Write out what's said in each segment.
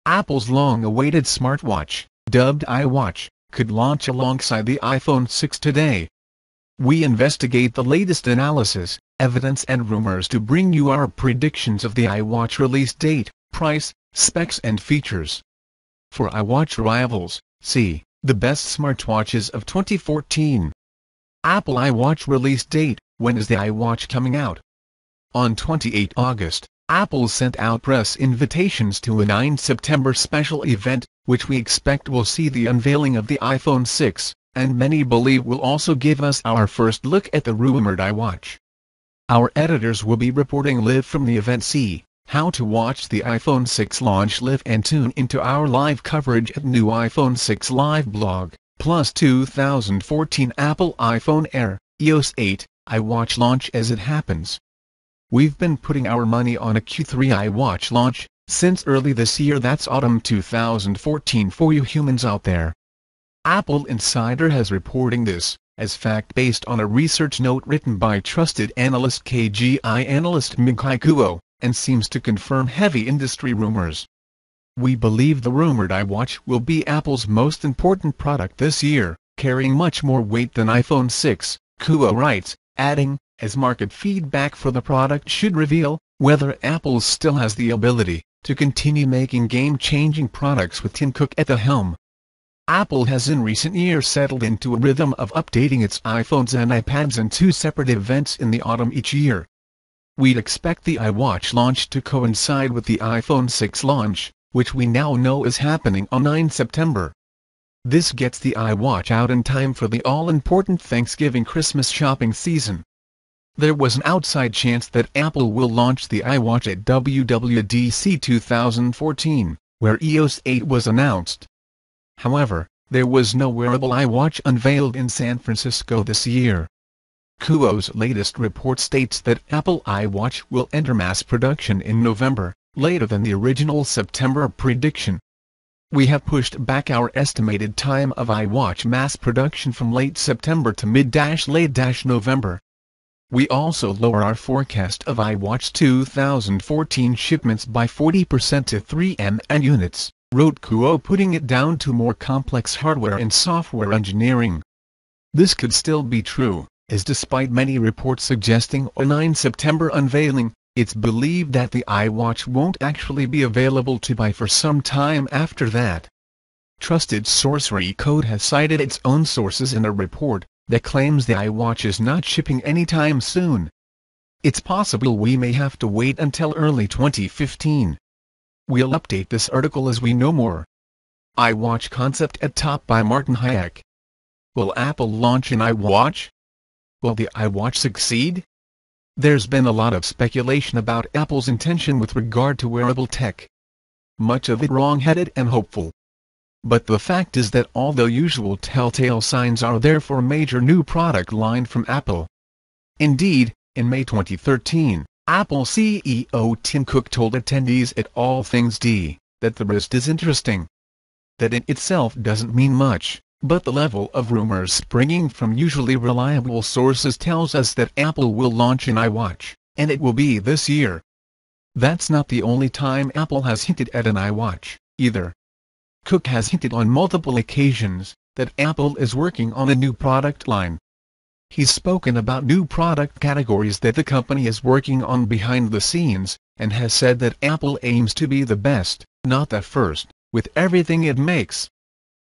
Apple's long-awaited smartwatch, dubbed iWatch, could launch alongside the iPhone 6 today. We investigate the latest analysis, evidence and rumors to bring you our predictions of the iWatch release date, price, specs and features. For iWatch rivals, see the best smartwatches of 2014. Apple iWatch release date. When is the iWatch coming out? On 28 August, Apple sent out press invitations to a 9 September special event, which we expect will see the unveiling of the iPhone 6, and many believe will also give us our first look at the rumored iWatch. Our editors will be reporting live from the event. See how to watch the iPhone 6 launch live and tune into our live coverage at new iPhone 6 live blog, plus 2014 Apple iPhone Air, iOS 8, iWatch launch as it happens. We've been putting our money on a Q3 iWatch launch since early this year. That's autumn 2014 for you humans out there. Apple Insider has reporting this as fact based on a research note written by trusted analyst KGI analyst Ming-Chi Kuo, and seems to confirm heavy industry rumors. We believe the rumored iWatch will be Apple's most important product this year, carrying much more weight than iPhone 6, Kuo writes, adding, as market feedback for the product should reveal whether Apple still has the ability to continue making game-changing products with Tim Cook at the helm. Apple has in recent years settled into a rhythm of updating its iPhones and iPads in two separate events in the autumn each year. We'd expect the iWatch launch to coincide with the iPhone 6 launch, which we now know is happening on 9 September. This gets the iWatch out in time for the all-important Thanksgiving-Christmas shopping season. There was an outside chance that Apple will launch the iWatch at WWDC 2014, where iOS 8 was announced. However, there was no wearable iWatch unveiled in San Francisco this year. Kuo's latest report states that Apple iWatch will enter mass production in November, later than the original September prediction. We have pushed back our estimated time of iWatch mass production from late September to mid-late November. We also lower our forecast of iWatch 2014 shipments by 40% to 3 million units, wrote Kuo, putting it down to more complex hardware and software engineering. This could still be true, as despite many reports suggesting a 9 September unveiling, it's believed that the iWatch won't actually be available to buy for some time after that. Trusted source Recode has cited its own sources in a report that claims the iWatch is not shipping anytime soon. It's possible we may have to wait until early 2015. We'll update this article as we know more. iWatch concept at top by Martin Hayek. Will Apple launch an iWatch? Will the iWatch succeed? There's been a lot of speculation about Apple's intention with regard to wearable tech. Much of it wrong-headed and hopeful. But the fact is that all the usual telltale signs are there for a major new product line from Apple. Indeed, in May 2013, Apple CEO Tim Cook told attendees at All Things D that the wrist is interesting. That in itself doesn't mean much, but the level of rumors springing from usually reliable sources tells us that Apple will launch an iWatch, and it will be this year. That's not the only time Apple has hinted at an iWatch, either. Cook has hinted on multiple occasions that Apple is working on a new product line. He's spoken about new product categories that the company is working on behind the scenes, and has said that Apple aims to be the best, not the first, with everything it makes.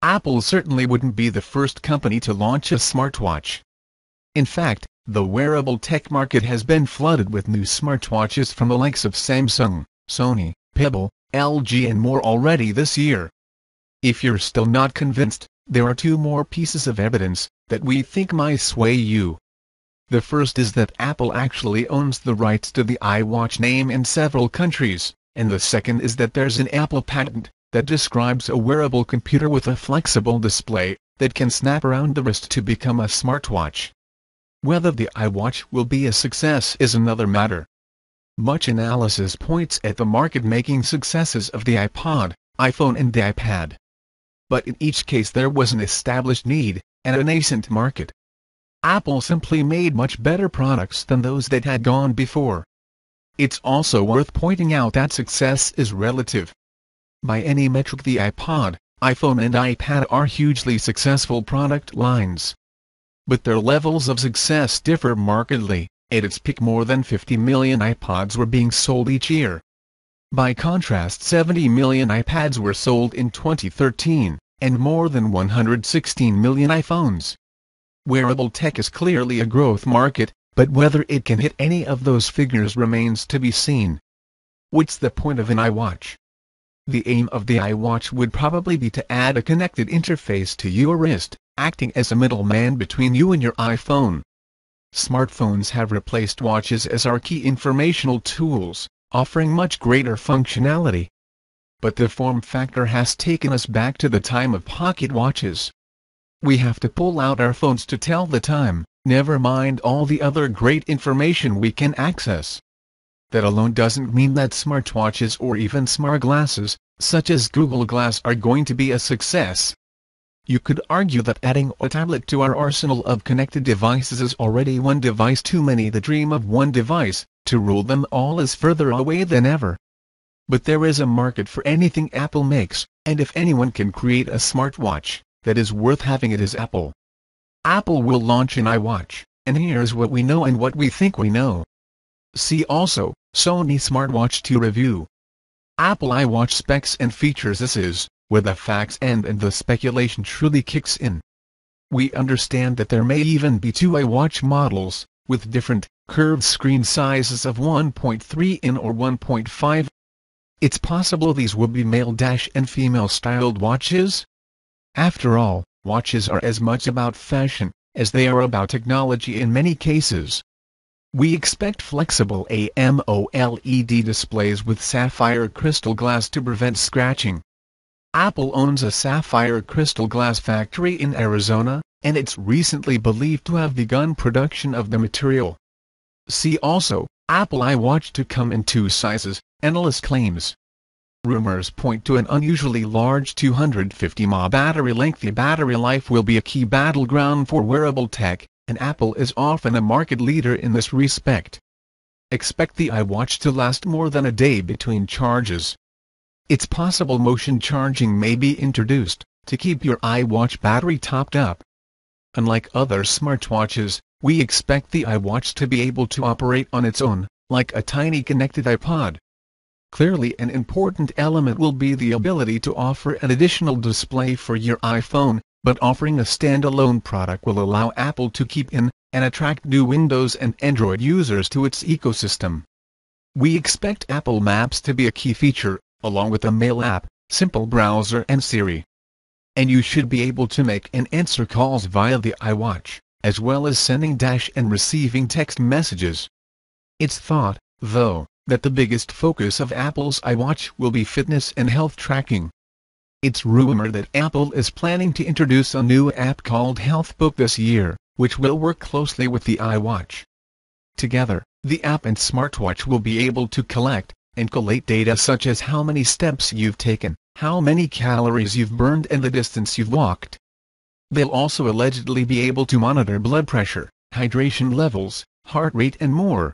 Apple certainly wouldn't be the first company to launch a smartwatch. In fact, the wearable tech market has been flooded with new smartwatches from the likes of Samsung, Sony, Pebble, LG and more already this year. If you're still not convinced, there are two more pieces of evidence that we think might sway you. The first is that Apple actually owns the rights to the iWatch name in several countries, and the second is that there's an Apple patent that describes a wearable computer with a flexible display that can snap around the wrist to become a smartwatch. Whether the iWatch will be a success is another matter. Much analysis points at the market-making successes of the iPod, iPhone and the iPad. But in each case there was an established need, and a nascent market. Apple simply made much better products than those that had gone before. It's also worth pointing out that success is relative. By any metric, the iPod, iPhone and iPad are hugely successful product lines. But their levels of success differ markedly. At its peak, more than 50 million iPods were being sold each year. By contrast, 70 million iPads were sold in 2013, and more than 116 million iPhones. Wearable tech is clearly a growth market, but whether it can hit any of those figures remains to be seen. What's the point of an iWatch? The aim of the iWatch would probably be to add a connected interface to your wrist, acting as a middleman between you and your iPhone. Smartphones have replaced watches as our key informational tools, offering much greater functionality. But the form factor has taken us back to the time of pocket watches. We have to pull out our phones to tell the time, never mind all the other great information we can access. That alone doesn't mean that smartwatches or even smart glasses, such as Google Glass, are going to be a success. You could argue that adding a tablet to our arsenal of connected devices is already one device too many. The dream of one device, to rule them all, is further away than ever. But there is a market for anything Apple makes, and if anyone can create a smartwatch that is worth having, it is Apple. Apple will launch an iWatch, and here's what we know and what we think we know. See also, Sony Smartwatch 2 review. Apple iWatch specs and features. This is where the facts end and the speculation truly kicks in. We understand that there may even be two iWatch models, with different, curved screen sizes of 1.3 in or 1.5. It's possible these will be male and female styled watches. After all, watches are as much about fashion as they are about technology in many cases. We expect flexible AMOLED displays with sapphire crystal glass to prevent scratching. Apple owns a sapphire crystal glass factory in Arizona, and it's recently believed to have begun production of the material. See also, Apple iWatch to come in two sizes, analyst claims. Rumors point to an unusually large 250 mAh battery length. The battery life will be a key battleground for wearable tech, and Apple is often a market leader in this respect. Expect the iWatch to last more than a day between charges. It's possible motion charging may be introduced, to keep your iWatch battery topped up. Unlike other smartwatches, we expect the iWatch to be able to operate on its own, like a tiny connected iPod. Clearly, an important element will be the ability to offer an additional display for your iPhone, but offering a standalone product will allow Apple to keep in and attract new Windows and Android users to its ecosystem. We expect Apple Maps to be a key feature, along with a Mail app, Simple Browser and Siri. And you should be able to make and answer calls via the iWatch, as well as sending and receiving text messages. It's thought, though, that the biggest focus of Apple's iWatch will be fitness and health tracking. It's rumored that Apple is planning to introduce a new app called HealthBook this year, which will work closely with the iWatch. Together, the app and smartwatch will be able to collect and collate data such as how many steps you've taken, how many calories you've burned, and the distance you've walked. They'll also allegedly be able to monitor blood pressure, hydration levels, heart rate, and more.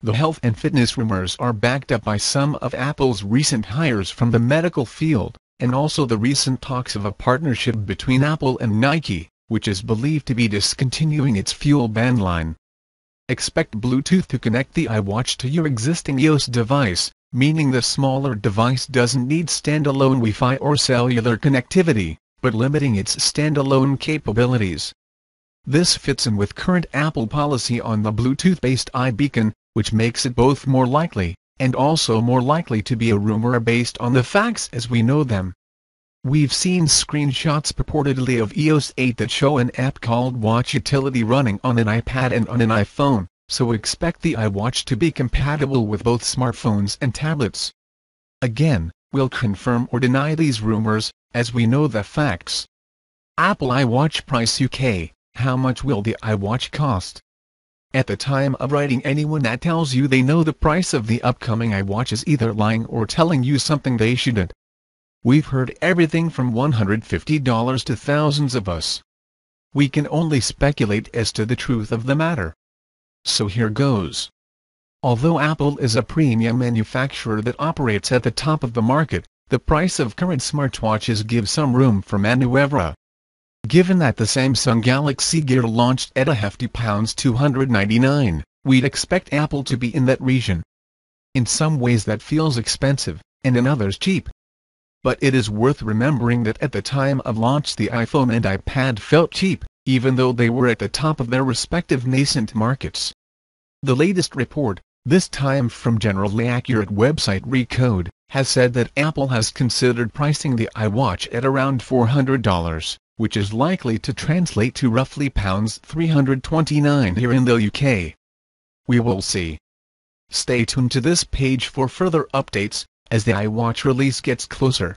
The health and fitness rumors are backed up by some of Apple's recent hires from the medical field, and also the recent talks of a partnership between Apple and Nike, which is believed to be discontinuing its Fuel Band line. Expect Bluetooth to connect the iWatch to your existing iOS device, meaning the smaller device doesn't need standalone Wi-Fi or cellular connectivity, but limiting its standalone capabilities. This fits in with current Apple policy on the Bluetooth-based iBeacon, which makes it both more likely, and also more likely to be a rumor based on the facts as we know them. We've seen screenshots purportedly of iOS 8 that show an app called Watch Utility running on an iPad and on an iPhone, so expect the iWatch to be compatible with both smartphones and tablets. Again, we'll confirm or deny these rumors, as we know the facts. Apple iWatch price UK. How much will the iWatch cost? At the time of writing, anyone that tells you they know the price of the upcoming iWatch is either lying or telling you something they shouldn't. We've heard everything from $150 to thousands of us. We can only speculate as to the truth of the matter. So here goes. Although Apple is a premium manufacturer that operates at the top of the market, the price of current smartwatches gives some room for maneuver. Given that the Samsung Galaxy Gear launched at a hefty £299, we'd expect Apple to be in that region. In some ways that feels expensive, and in others cheap. But it is worth remembering that at the time of launch the iPhone and iPad felt cheap, even though they were at the top of their respective nascent markets. The latest report, this time from generally accurate website Recode, has said that Apple has considered pricing the iWatch at around $400, which is likely to translate to roughly £329 here in the UK. We will see. Stay tuned to this page for further updates, as the iWatch release gets closer.